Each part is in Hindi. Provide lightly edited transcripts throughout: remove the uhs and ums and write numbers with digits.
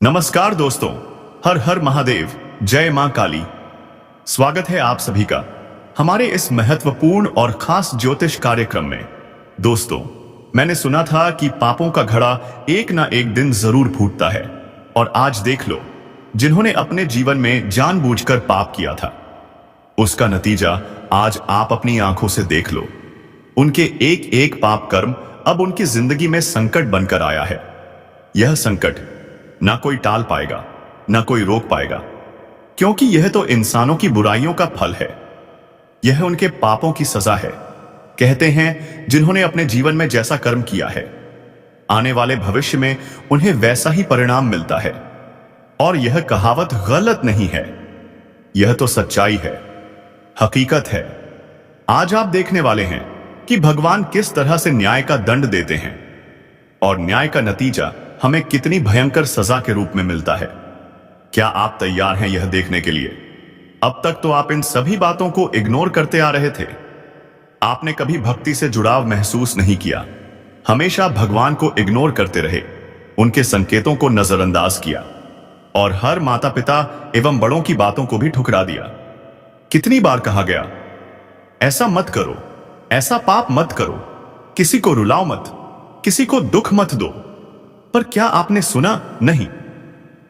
नमस्कार दोस्तों, हर हर महादेव, जय मां काली। स्वागत है आप सभी का हमारे इस महत्वपूर्ण और खास ज्योतिष कार्यक्रम में। दोस्तों, मैंने सुना था कि पापों का घड़ा एक ना एक दिन जरूर फूटता है, और आज देख लो, जिन्होंने अपने जीवन में जानबूझकर पाप किया था, उसका नतीजा आज आप अपनी आंखों से देख लो। उनके एक एक पाप कर्म अब उनकी जिंदगी में संकट बनकर आया है। यह संकट ना कोई टाल पाएगा, ना कोई रोक पाएगा, क्योंकि यह तो इंसानों की बुराइयों का फल है। यह उनके पापों की सजा है। कहते हैं, जिन्होंने अपने जीवन में जैसा कर्म किया है, आने वाले भविष्य में उन्हें वैसा ही परिणाम मिलता है। और यह कहावत गलत नहीं है, यह तो सच्चाई है, हकीकत है। आज आप देखने वाले हैं कि भगवान किस तरह से न्याय का दंड देते हैं, और न्याय का नतीजा हमें कितनी भयंकर सजा के रूप में मिलता है। क्या आप तैयार हैं यह देखने के लिए? अब तक तो आप इन सभी बातों को इग्नोर करते आ रहे थे। आपने कभी भक्ति से जुड़ाव महसूस नहीं किया, हमेशा भगवान को इग्नोर करते रहे, उनके संकेतों को नजरअंदाज किया, और हर माता पिता एवं बड़ों की बातों को भी ठुकरा दिया। कितनी बार कहा गया, ऐसा मत करो, ऐसा पाप मत करो, किसी को रुलाओ मत, किसी को दुख मत दो। पर क्या आपने सुना? नहीं,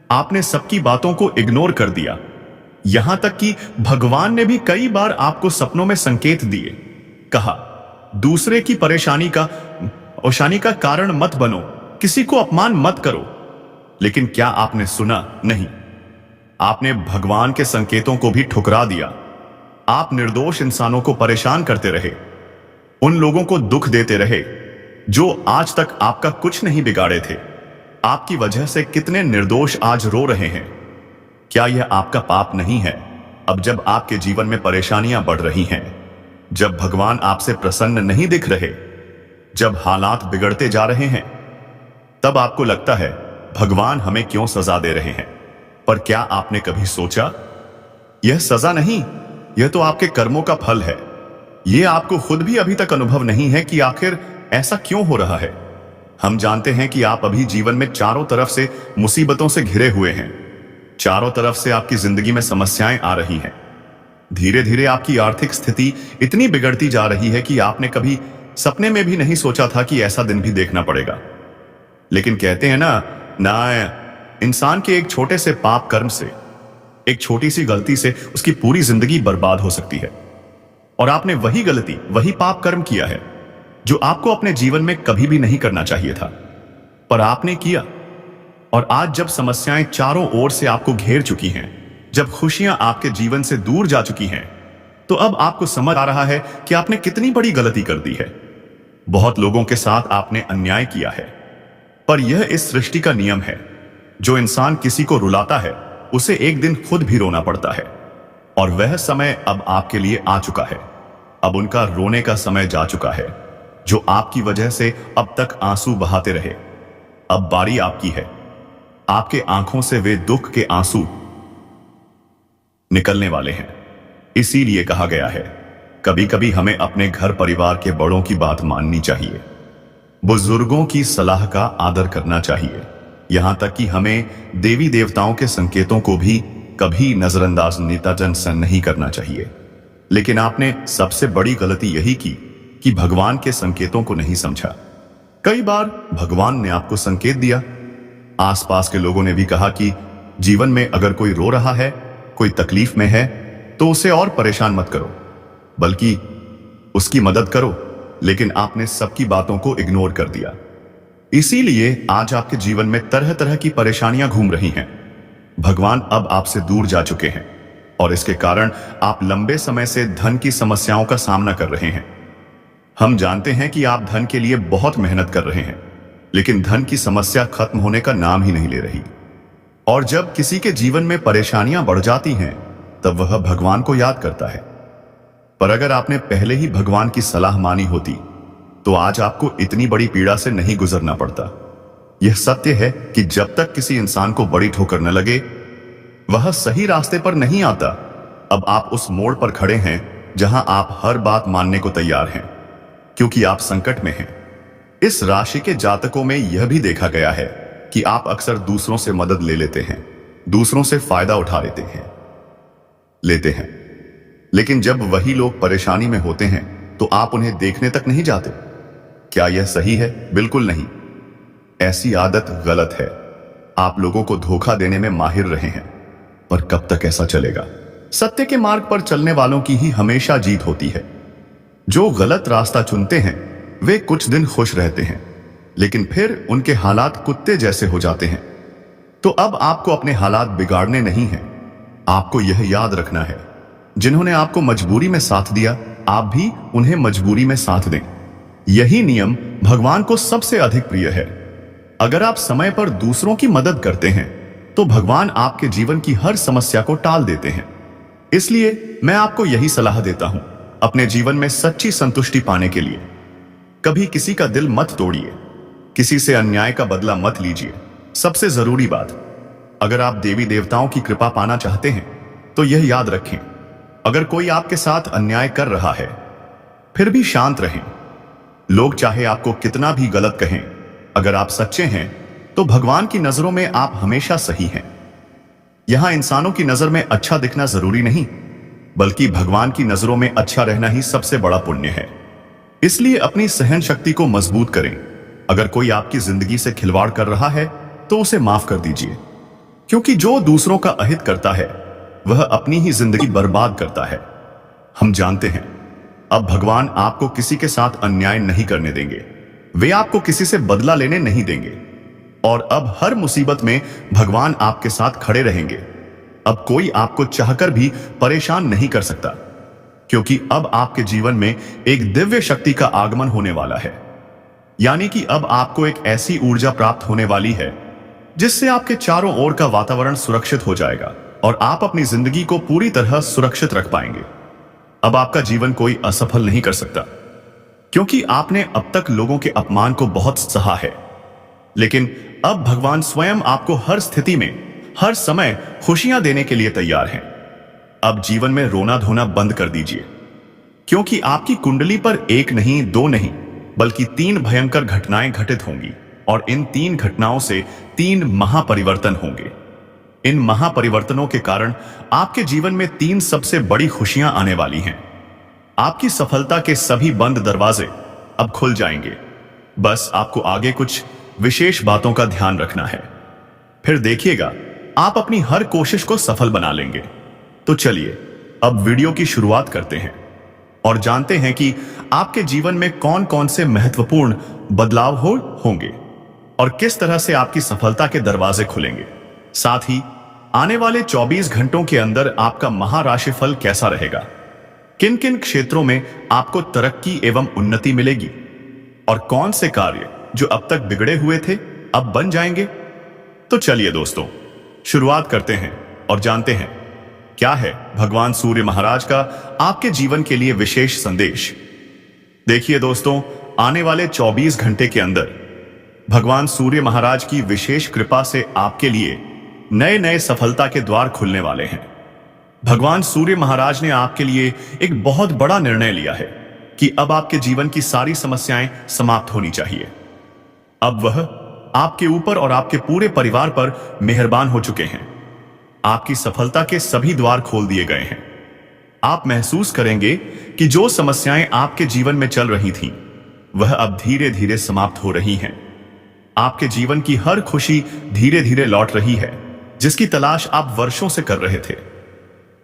आपने सबकी बातों को इग्नोर कर दिया। यहां तक कि भगवान ने भी कई बार आपको सपनों में संकेत दिए, कहा, दूसरे की परेशानी का कारण मत बनो, किसी को अपमान मत करो। लेकिन क्या आपने सुना? नहीं, आपने भगवान के संकेतों को भी ठुकरा दिया। आप निर्दोष इंसानों को परेशान करते रहे, उन लोगों को दुख देते रहे जो आज तक आपका कुछ नहीं बिगाड़े थे। आपकी वजह से कितने निर्दोष आज रो रहे हैं। क्या यह आपका पाप नहीं है? अब जब आपके जीवन में परेशानियां बढ़ रही हैं, जब भगवान आपसे प्रसन्न नहीं दिख रहे, जब हालात बिगड़ते जा रहे हैं, तब आपको लगता है भगवान हमें क्यों सजा दे रहे हैं। पर क्या आपने कभी सोचा, यह सजा नहीं, यह तो आपके कर्मों का फल है। यह आपको खुद भी अभी तक अनुभव नहीं है कि आखिर ऐसा क्यों हो रहा है। हम जानते हैं कि आप अभी जीवन में चारों तरफ से मुसीबतों से घिरे हुए हैं, चारों तरफ से आपकी जिंदगी में समस्याएं आ रही हैं। धीरे धीरे आपकी आर्थिक स्थिति इतनी बिगड़ती जा रही है कि आपने कभी सपने में भी नहीं सोचा था कि ऐसा दिन भी देखना पड़ेगा। लेकिन कहते हैं ना, इंसान के एक छोटे से पाप कर्म से, एक छोटी सी गलती से उसकी पूरी जिंदगी बर्बाद हो सकती है। और आपने वही गलती, वही पाप कर्म किया है जो आपको अपने जीवन में कभी भी नहीं करना चाहिए था, पर आपने किया। और आज जब समस्याएं चारों ओर से आपको घेर चुकी हैं, जब खुशियां आपके जीवन से दूर जा चुकी हैं, तो अब आपको समझ आ रहा है कि आपने कितनी बड़ी गलती कर दी है। बहुत लोगों के साथ आपने अन्याय किया है, पर यह इस सृष्टि का नियम है। जो इंसान किसी को रुलाता है, उसे एक दिन खुद भी रोना पड़ता है, और वह समय अब आपके लिए आ चुका है। अब उनका रोने का समय जा चुका है, जो आपकी वजह से अब तक आंसू बहाते रहे। अब बारी आपकी है। आपके आंखों से वे दुख के आंसू निकलने वाले हैं। इसीलिए कहा गया है, कभी कभी हमें अपने घर परिवार के बड़ों की बात माननी चाहिए, बुजुर्गों की सलाह का आदर करना चाहिए। यहां तक कि हमें देवी देवताओं के संकेतों को भी कभी नजरअंदाज नेताजन नहीं करना चाहिए। लेकिन आपने सबसे बड़ी गलती यही की कि भगवान के संकेतों को नहीं समझा। कई बार भगवान ने आपको संकेत दिया, आसपास के लोगों ने भी कहा कि जीवन में अगर कोई रो रहा है, कोई तकलीफ में है, तो उसे और परेशान मत करो, बल्कि उसकी मदद करो। लेकिन आपने सबकी बातों को इग्नोर कर दिया। इसीलिए आज आपके जीवन में तरह तरह की परेशानियां घूम रही हैं। भगवान अब आपसे दूर जा चुके हैं, और इसके कारण आप लंबे समय से धन की समस्याओं का सामना कर रहे हैं। हम जानते हैं कि आप धन के लिए बहुत मेहनत कर रहे हैं, लेकिन धन की समस्या खत्म होने का नाम ही नहीं ले रही। और जब किसी के जीवन में परेशानियां बढ़ जाती हैं, तब वह भगवान को याद करता है। पर अगर आपने पहले ही भगवान की सलाह मानी होती, तो आज आपको इतनी बड़ी पीड़ा से नहीं गुजरना पड़ता। यह सत्य है कि जब तक किसी इंसान को बड़ी ठोकर न लगे, वह सही रास्ते पर नहीं आता। अब आप उस मोड़ पर खड़े हैं जहां आप हर बात मानने को तैयार हैं, क्योंकि आप संकट में हैं। इस राशि के जातकों में यह भी देखा गया है कि आप अक्सर दूसरों से मदद ले लेते हैं, दूसरों से फायदा उठा लेते हैं, लेकिन जब वही लोग परेशानी में होते हैं तो आप उन्हें देखने तक नहीं जाते। क्या यह सही है? बिल्कुल नहीं। ऐसी आदत गलत है। आप लोगों को धोखा देने में माहिर रहे हैं, पर कब तक ऐसा चलेगा? सत्य के मार्ग पर चलने वालों की ही हमेशा जीत होती है। जो गलत रास्ता चुनते हैं वे कुछ दिन खुश रहते हैं, लेकिन फिर उनके हालात कुत्ते जैसे हो जाते हैं। तो अब आपको अपने हालात बिगाड़ने नहीं हैं, आपको यह याद रखना है, जिन्होंने आपको मजबूरी में साथ दिया, आप भी उन्हें मजबूरी में साथ दें। यही नियम भगवान को सबसे अधिक प्रिय है। अगर आप समय पर दूसरों की मदद करते हैं तो भगवान आपके जीवन की हर समस्या को टाल देते हैं। इसलिए मैं आपको यही सलाह देता हूं, अपने जीवन में सच्ची संतुष्टि पाने के लिए कभी किसी का दिल मत तोड़िए, किसी से अन्याय का बदला मत लीजिए। सबसे जरूरी बात, अगर आप देवी देवताओं की कृपा पाना चाहते हैं तो यह याद रखें, अगर कोई आपके साथ अन्याय कर रहा है फिर भी शांत रहें। लोग चाहे आपको कितना भी गलत कहें, अगर आप सच्चे हैं तो भगवान की नजरों में आप हमेशा सही हैं। यहां इंसानों की नजर में अच्छा दिखना जरूरी नहीं, बल्कि भगवान की नजरों में अच्छा रहना ही सबसे बड़ा पुण्य है। इसलिए अपनी सहन शक्ति को मजबूत करें। अगर कोई आपकी जिंदगी से खिलवाड़ कर रहा है तो उसे माफ कर दीजिए, क्योंकि जो दूसरों का अहित करता है वह अपनी ही जिंदगी बर्बाद करता है। हम जानते हैं अब भगवान आपको किसी के साथ अन्याय नहीं करने देंगे, वे आपको किसी से बदला लेने नहीं देंगे, और अब हर मुसीबत में भगवान आपके साथ खड़े रहेंगे। अब कोई आपको चाहकर भी परेशान नहीं कर सकता, क्योंकि अब आपके जीवन में एक दिव्य शक्ति का आगमन होने वाला है। यानी कि अब आपको एक ऐसी ऊर्जा प्राप्त होने वाली है जिससे आपके चारों ओर का वातावरण सुरक्षित हो जाएगा और आप अपनी जिंदगी को पूरी तरह सुरक्षित रख पाएंगे। अब आपका जीवन कोई असफल नहीं कर सकता, क्योंकि आपने अब तक लोगों के अपमान को बहुत सहा है। लेकिन अब भगवान स्वयं आपको हर स्थिति में, हर समय खुशियां देने के लिए तैयार हैं। अब जीवन में रोना धोना बंद कर दीजिए, क्योंकि आपकी कुंडली पर एक नहीं, दो नहीं, बल्कि 3 भयंकर घटनाएं घटित होंगी, और इन 3 घटनाओं से 3 महापरिवर्तन होंगे। इन महापरिवर्तनों के कारण आपके जीवन में 3 सबसे बड़ी खुशियां आने वाली हैं। आपकी सफलता के सभी बंद दरवाजे अब खुल जाएंगे। बस आपको आगे कुछ विशेष बातों का ध्यान रखना है, फिर देखिएगा आप अपनी हर कोशिश को सफल बना लेंगे। तो चलिए अब वीडियो की शुरुआत करते हैं और जानते हैं कि आपके जीवन में कौन कौन से महत्वपूर्ण बदलाव होंगे और किस तरह से आपकी सफलता के दरवाजे खुलेंगे। साथ ही आने वाले 24 घंटों के अंदर आपका महाराशिफल कैसा रहेगा, किन किन क्षेत्रों में आपको तरक्की एवं उन्नति मिलेगी, और कौन से कार्य जो अब तक बिगड़े हुए थे अब बन जाएंगे। तो चलिए दोस्तों शुरुआत करते हैं और जानते हैं क्या है भगवान सूर्य महाराज का आपके जीवन के लिए विशेष संदेश। देखिए दोस्तों, आने वाले 24 घंटे के अंदर भगवान सूर्य महाराज की विशेष कृपा से आपके लिए नए नए सफलता के द्वार खुलने वाले हैं। भगवान सूर्य महाराज ने आपके लिए एक बहुत बड़ा निर्णय लिया है कि अब आपके जीवन की सारी समस्याएं समाप्त होनी चाहिए। अब वह आपके ऊपर और आपके पूरे परिवार पर मेहरबान हो चुके हैं। आपकी सफलता के सभी द्वार खोल दिए गए हैं। आप महसूस करेंगे कि जो समस्याएं आपके जीवन में चल रही थीं, वह अब धीरे धीरे समाप्त हो रही हैं। आपके जीवन की हर खुशी धीरे धीरे लौट रही है, जिसकी तलाश आप वर्षों से कर रहे थे।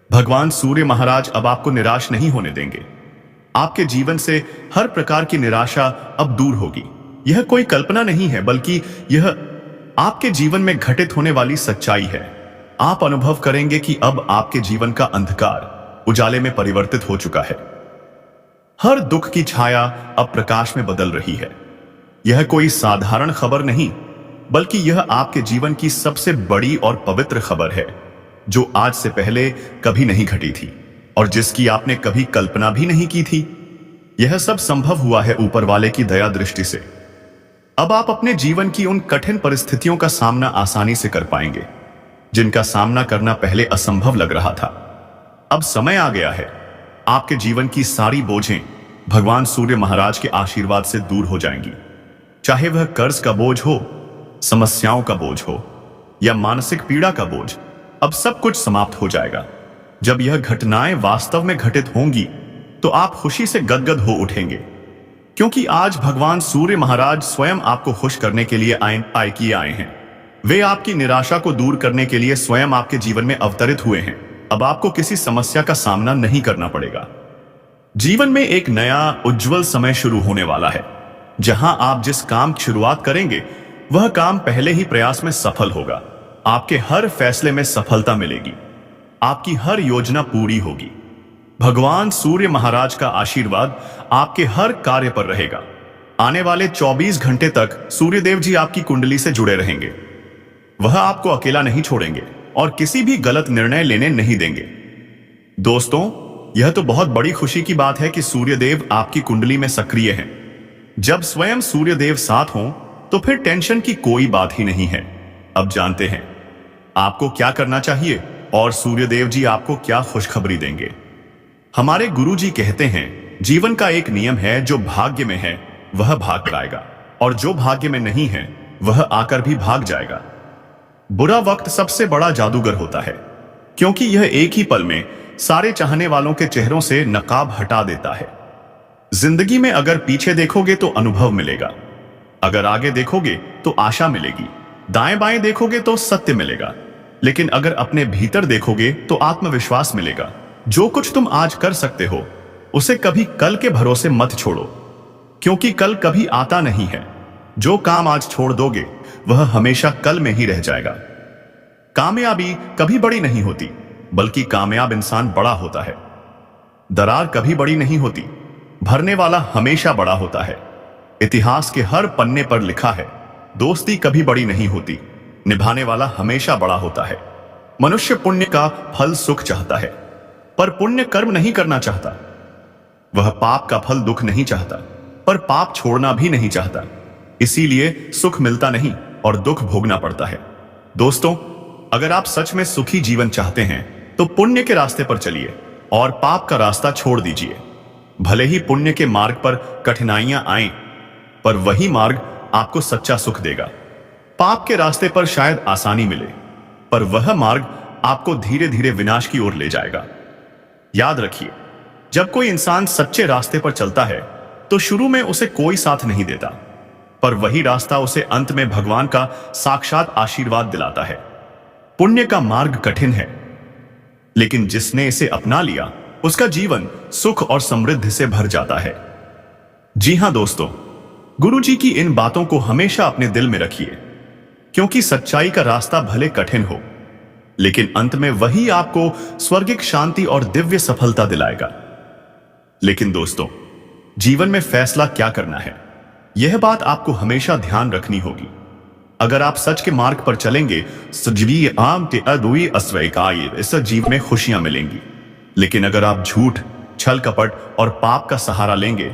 भगवान सूर्य महाराज अब आपको निराश नहीं होने देंगे। आपके जीवन से हर प्रकार की निराशा अब दूर होगी। यह कोई कल्पना नहीं है, बल्कि यह आपके जीवन में घटित होने वाली सच्चाई है। आप अनुभव करेंगे कि अब आपके जीवन का अंधकार उजाले में परिवर्तित हो चुका है। हर दुख की छाया अब प्रकाश में बदल रही है। यह कोई साधारण खबर नहीं, बल्कि यह आपके जीवन की सबसे बड़ी और पवित्र खबर है, जो आज से पहले कभी नहीं घटी थी और जिसकी आपने कभी कल्पना भी नहीं की थी। यह सब संभव हुआ है ऊपर वाले की दया दृष्टि से। अब आप अपने जीवन की उन कठिन परिस्थितियों का सामना आसानी से कर पाएंगे, जिनका सामना करना पहले असंभव लग रहा था। अब समय आ गया है, आपके जीवन की सारी बोझें भगवान सूर्य महाराज के आशीर्वाद से दूर हो जाएंगी। चाहे वह कर्ज का बोझ हो, समस्याओं का बोझ हो या मानसिक पीड़ा का बोझ, अब सब कुछ समाप्त हो जाएगा। जब यह घटनाएं वास्तव में घटित होंगी तो आप खुशी से गदगद हो उठेंगे, क्योंकि आज भगवान सूर्य महाराज स्वयं आपको खुश करने के लिए आए हैं। वे आपकी निराशा को दूर करने के लिए स्वयं आपके जीवन में अवतरित हुए हैं। अब आपको किसी समस्या का सामना नहीं करना पड़ेगा। जीवन में एक नया उज्जवल समय शुरू होने वाला है, जहां आप जिस काम की शुरुआत करेंगे वह काम पहले ही प्रयास में सफल होगा। आपके हर फैसले में सफलता मिलेगी, आपकी हर योजना पूरी होगी। भगवान सूर्य महाराज का आशीर्वाद आपके हर कार्य पर रहेगा। आने वाले 24 घंटे तक सूर्यदेव जी आपकी कुंडली से जुड़े रहेंगे। वह आपको अकेला नहीं छोड़ेंगे और किसी भी गलत निर्णय लेने नहीं देंगे। दोस्तों, यह तो बहुत बड़ी खुशी की बात है कि सूर्यदेव आपकी कुंडली में सक्रिय हैं। जब स्वयं सूर्यदेव साथ हों तो फिर टेंशन की कोई बात ही नहीं है। अब जानते हैं आपको क्या करना चाहिए और सूर्यदेव जी आपको क्या खुशखबरी देंगे। हमारे गुरु जी कहते हैं, जीवन का एक नियम है, जो भाग्य में है वह भाग कर आएगा और जो भाग्य में नहीं है वह आकर भी भाग जाएगा। बुरा वक्त सबसे बड़ा जादूगर होता है, क्योंकि यह एक ही पल में सारे चाहने वालों के चेहरों से नकाब हटा देता है। जिंदगी में अगर पीछे देखोगे तो अनुभव मिलेगा, अगर आगे देखोगे तो आशा मिलेगी, दाएं बाएं देखोगे तो सत्य मिलेगा, लेकिन अगर अपने भीतर देखोगे तो आत्मविश्वास मिलेगा। जो कुछ तुम आज कर सकते हो उसे कभी कल के भरोसे मत छोड़ो, क्योंकि कल कभी आता नहीं है। जो काम आज छोड़ दोगे वह हमेशा कल में ही रह जाएगा। कामयाबी कभी बड़ी नहीं होती, बल्कि कामयाब इंसान बड़ा होता है। दरार कभी बड़ी नहीं होती, भरने वाला हमेशा बड़ा होता है। इतिहास के हर पन्ने पर लिखा है, दोस्ती कभी बड़ी नहीं होती, निभाने वाला हमेशा बड़ा होता है। मनुष्य पुण्य का फल सुख चाहता है, पर पुण्य कर्म नहीं करना चाहता। वह पाप का फल दुख नहीं चाहता, पर पाप छोड़ना भी नहीं चाहता। इसीलिए सुख मिलता नहीं और दुख भोगना पड़ता है। दोस्तों, अगर आप सच में सुखी जीवन चाहते हैं तो पुण्य के रास्ते पर चलिए और पाप का रास्ता छोड़ दीजिए। भले ही पुण्य के मार्ग पर कठिनाइयां आएं, पर वही मार्ग आपको सच्चा सुख देगा। पाप के रास्ते पर शायद आसानी मिले, पर वह मार्ग आपको धीरे धीरे विनाश की ओर ले जाएगा। याद रखिए, जब कोई इंसान सच्चे रास्ते पर चलता है तो शुरू में उसे कोई साथ नहीं देता, पर वही रास्ता उसे अंत में भगवान का साक्षात आशीर्वाद दिलाता है। पुण्य का मार्ग कठिन है, लेकिन जिसने इसे अपना लिया उसका जीवन सुख और समृद्धि से भर जाता है। जी हां दोस्तों, गुरु जी की इन बातों को हमेशा अपने दिल में रखिए, क्योंकि सच्चाई का रास्ता भले कठिन हो, लेकिन अंत में वही आपको स्वर्गिक शांति और दिव्य सफलता दिलाएगा। लेकिन दोस्तों, जीवन में फैसला क्या करना है, यह बात आपको हमेशा ध्यान रखनी होगी। अगर आप सच के मार्ग पर चलेंगे, सजीवी आम के अद्वैय अस्वैकाय इस जीवन में खुशियां मिलेंगी। लेकिन अगर आप झूठ, छल कपट और पाप का सहारा लेंगे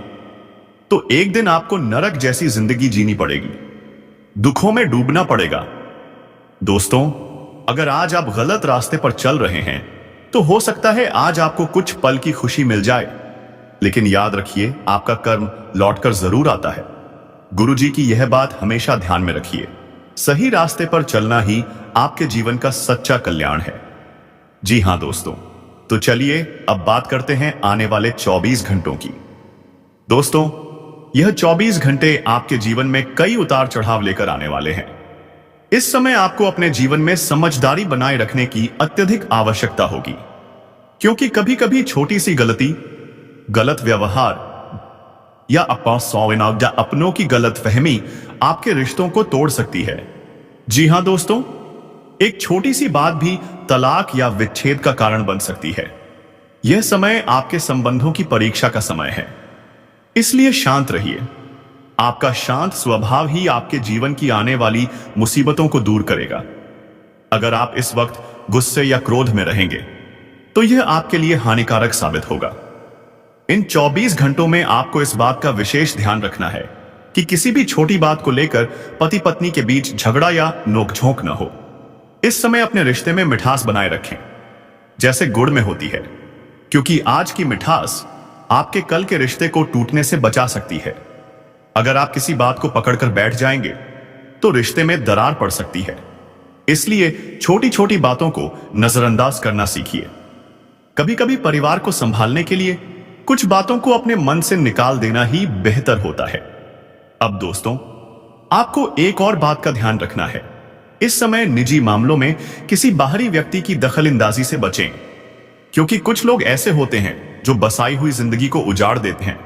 तो एक दिन आपको नरक जैसी जिंदगी जीनी पड़ेगी, दुखों में डूबना पड़ेगा। दोस्तों, अगर आज आप गलत रास्ते पर चल रहे हैं तो हो सकता है आज आपको कुछ पल की खुशी मिल जाए, लेकिन याद रखिए, आपका कर्म लौटकर जरूर आता है। गुरु जी की यह बात हमेशा ध्यान में रखिए। सही रास्ते पर चलना ही आपके जीवन का सच्चा कल्याण है। जी हां दोस्तों, तो चलिए अब बात करते हैं आने वाले 24 घंटों की। दोस्तों, यह 24 घंटे आपके जीवन में कई उतार चढ़ाव लेकर आने वाले हैं। इस समय आपको अपने जीवन में समझदारी बनाए रखने की अत्यधिक आवश्यकता होगी, क्योंकि कभी कभी छोटी सी गलती, गलत व्यवहार या अपनों की गलतफहमी आपके रिश्तों को तोड़ सकती है। जी हां दोस्तों, एक छोटी सी बात भी तलाक या विच्छेद का कारण बन सकती है। यह समय आपके संबंधों की परीक्षा का समय है, इसलिए शांत रहिए। आपका शांत स्वभाव ही आपके जीवन की आने वाली मुसीबतों को दूर करेगा। अगर आप इस वक्त गुस्से या क्रोध में रहेंगे तो यह आपके लिए हानिकारक साबित होगा। इन 24 घंटों में आपको इस बात का विशेष ध्यान रखना है कि किसी भी छोटी बात को लेकर पति पत्नी के बीच झगड़ा या नोकझोंक न हो। इस समय अपने रिश्ते में मिठास बनाए रखें, जैसे गुड़ में होती है, क्योंकि आज की मिठास आपके कल के रिश्ते को टूटने से बचा सकती है। अगर आप किसी बात को पकड़कर बैठ जाएंगे तो रिश्ते में दरार पड़ सकती है। इसलिए छोटी छोटी बातों को नजरअंदाज करना सीखिए। कभी कभी परिवार को संभालने के लिए कुछ बातों को अपने मन से निकाल देना ही बेहतर होता है। अब दोस्तों, आपको एक और बात का ध्यान रखना है। इस समय निजी मामलों में किसी बाहरी व्यक्ति की दखलंदाजी से बचें, क्योंकि कुछ लोग ऐसे होते हैं जो बसाई हुई जिंदगी को उजाड़ देते हैं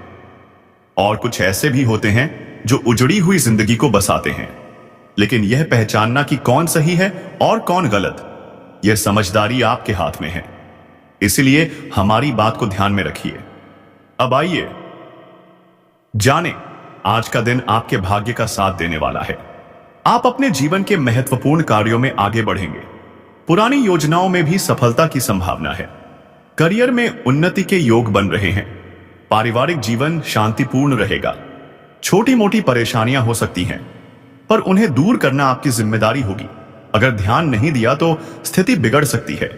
और कुछ ऐसे भी होते हैं जो उजड़ी हुई जिंदगी को बसाते हैं। लेकिन यह पहचानना कि कौन सही है और कौन गलत, यह समझदारी आपके हाथ में है। इसलिए हमारी बात को ध्यान में रखिए। अब आइए जाने आज का दिन आपके भाग्य का साथ देने वाला है। आप अपने जीवन के महत्वपूर्ण कार्यों में आगे बढ़ेंगे। पुरानी योजनाओं में भी सफलता की संभावना है। करियर में उन्नति के योग बन रहे हैं। पारिवारिक जीवन शांतिपूर्ण रहेगा। छोटी मोटी परेशानियां हो सकती हैं, पर उन्हें दूर करना आपकी जिम्मेदारी होगी। अगर ध्यान नहीं दिया तो स्थिति बिगड़ सकती है।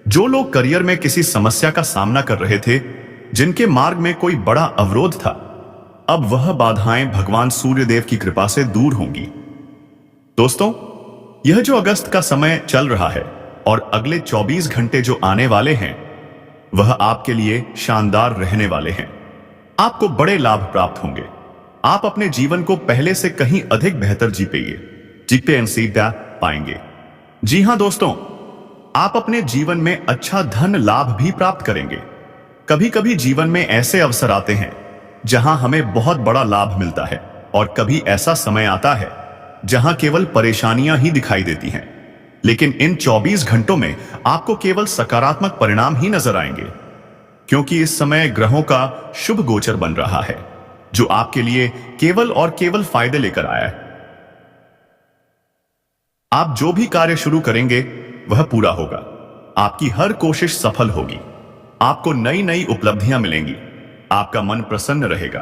जो लोग करियर में किसी समस्या का सामना कर रहे थे, जिनके मार्ग में कोई बड़ा अवरोध था, अब वह बाधाएं भगवान सूर्यदेव की कृपा से दूर होंगी। दोस्तों, यह जो अगस्त का समय चल रहा है और अगले 24 घंटे जो आने वाले हैं, वह आपके लिए शानदार रहने वाले हैं। आपको बड़े लाभ प्राप्त होंगे। आप अपने जीवन को पहले से कहीं अधिक बेहतर जी पाएंगे। जी हां दोस्तों, आप अपने जीवन में अच्छा धन लाभ भी प्राप्त करेंगे। कभी कभी जीवन में ऐसे अवसर आते हैं जहां हमें बहुत बड़ा लाभ मिलता है, और कभी ऐसा समय आता है जहां केवल परेशानियां ही दिखाई देती हैं। लेकिन इन 24 घंटों में आपको केवल सकारात्मक परिणाम ही नजर आएंगे, क्योंकि इस समय ग्रहों का शुभ गोचर बन रहा है, जो आपके लिए केवल और केवल फायदे लेकर आया है। आप जो भी कार्य शुरू करेंगे वह पूरा होगा। आपकी हर कोशिश सफल होगी। आपको नई नई उपलब्धियां मिलेंगी। आपका मन प्रसन्न रहेगा।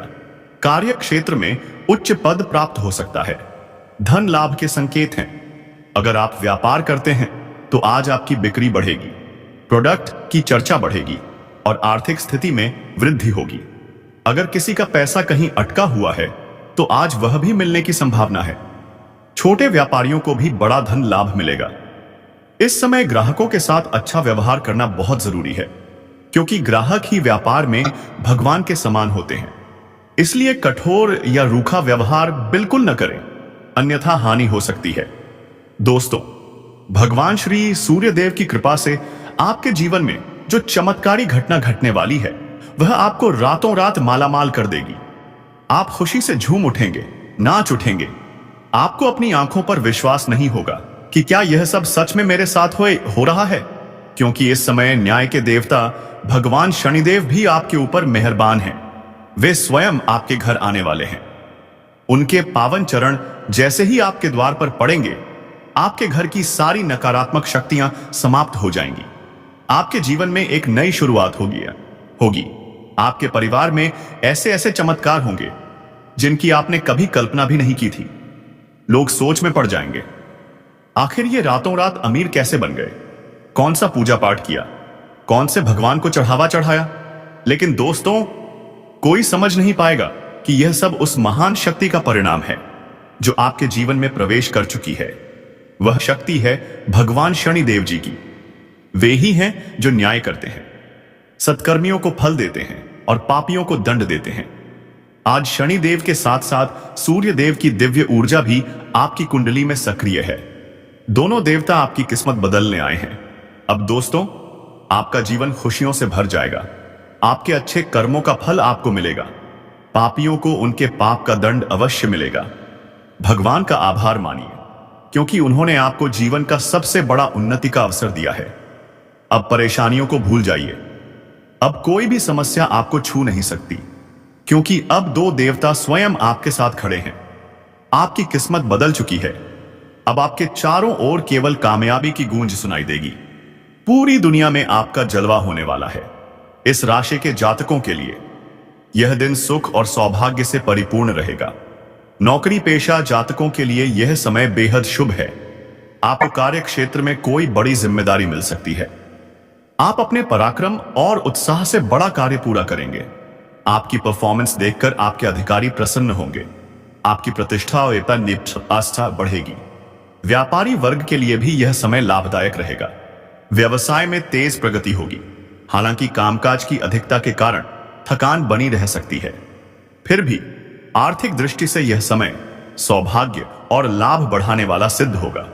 कार्य क्षेत्र में उच्च पद प्राप्त हो सकता है। धन लाभ के संकेत हैं। अगर आप व्यापार करते हैं तो आज आपकी बिक्री बढ़ेगी, प्रोडक्ट की चर्चा बढ़ेगी और आर्थिक स्थिति में वृद्धि होगी। अगर किसी का पैसा कहीं अटका हुआ है तो आज वह भी मिलने की संभावना है। छोटे व्यापारियों को भी बड़ा धन लाभ मिलेगा। इस समय ग्राहकों के साथ अच्छा व्यवहार करना बहुत जरूरी है, क्योंकि ग्राहक ही व्यापार में भगवान के समान होते हैं। इसलिए कठोर या रूखा व्यवहार बिल्कुल न करें, अन्यथा हानि हो सकती है। दोस्तों, भगवान श्री सूर्यदेव की कृपा से आपके जीवन में जो चमत्कारी घटना घटने वाली है, वह आपको रातों रात मालामाल कर देगी। आप खुशी से झूम उठेंगे, नाच उठेंगे। आपको अपनी आंखों पर विश्वास नहीं होगा कि क्या यह सब सच में मेरे साथ हो रहा है, क्योंकि इस समय न्याय के देवता भगवान शनिदेव भी आपके ऊपर मेहरबान हैं। वे स्वयं आपके घर आने वाले हैं। उनके पावन चरण जैसे ही आपके द्वार पर पड़ेंगे, आपके घर की सारी नकारात्मक शक्तियां समाप्त हो जाएंगी। आपके जीवन में एक नई शुरुआत होगी। आपके परिवार में ऐसे ऐसे चमत्कार होंगे जिनकी आपने कभी कल्पना भी नहीं की थी। लोग सोच में पड़ जाएंगे, आखिर ये रातों रात अमीर कैसे बन गए? कौन सा पूजा पाठ किया? कौन से भगवान को चढ़ावा चढ़ाया? लेकिन दोस्तों, कोई समझ नहीं पाएगा कि यह सब उस महान शक्ति का परिणाम है जो आपके जीवन में प्रवेश कर चुकी है। वह शक्ति है भगवान शनिदेव जी की। वे ही हैं जो न्याय करते हैं, सत्कर्मियों को फल देते हैं और पापियों को दंड देते हैं। आज शनिदेव के साथ साथ सूर्यदेव की दिव्य ऊर्जा भी आपकी कुंडली में सक्रिय है। दोनों देवता आपकी किस्मत बदलने आए हैं। अब दोस्तों, आपका जीवन खुशियों से भर जाएगा। आपके अच्छे कर्मों का फल आपको मिलेगा। पापियों को उनके पाप का दंड अवश्य मिलेगा। भगवान का आभार मानिए, क्योंकि उन्होंने आपको जीवन का सबसे बड़ा उन्नति का अवसर दिया है। अब परेशानियों को भूल जाइए। अब कोई भी समस्या आपको छू नहीं सकती, क्योंकि अब दो देवता स्वयं आपके साथ खड़े हैं। आपकी किस्मत बदल चुकी है। अब आपके चारों ओर केवल कामयाबी की गूंज सुनाई देगी। पूरी दुनिया में आपका जलवा होने वाला है। इस राशि के जातकों के लिए यह दिन सुख और सौभाग्य से परिपूर्ण रहेगा। नौकरी पेशा जातकों के लिए यह समय बेहद शुभ है। आपको कार्य क्षेत्र में कोई बड़ी जिम्मेदारी मिल सकती है। आप अपने पराक्रम और उत्साह से बड़ा कार्य पूरा करेंगे। आपकी परफॉर्मेंस देखकर आपके अधिकारी प्रसन्न होंगे। आपकी प्रतिष्ठा और आस्था बढ़ेगी। व्यापारी वर्ग के लिए भी यह समय लाभदायक रहेगा। व्यवसाय में तेज प्रगति होगी। हालांकि कामकाज की अधिकता के कारण थकान बनी रह सकती है, फिर भी आर्थिक दृष्टि से यह समय सौभाग्य और लाभ बढ़ाने वाला सिद्ध होगा।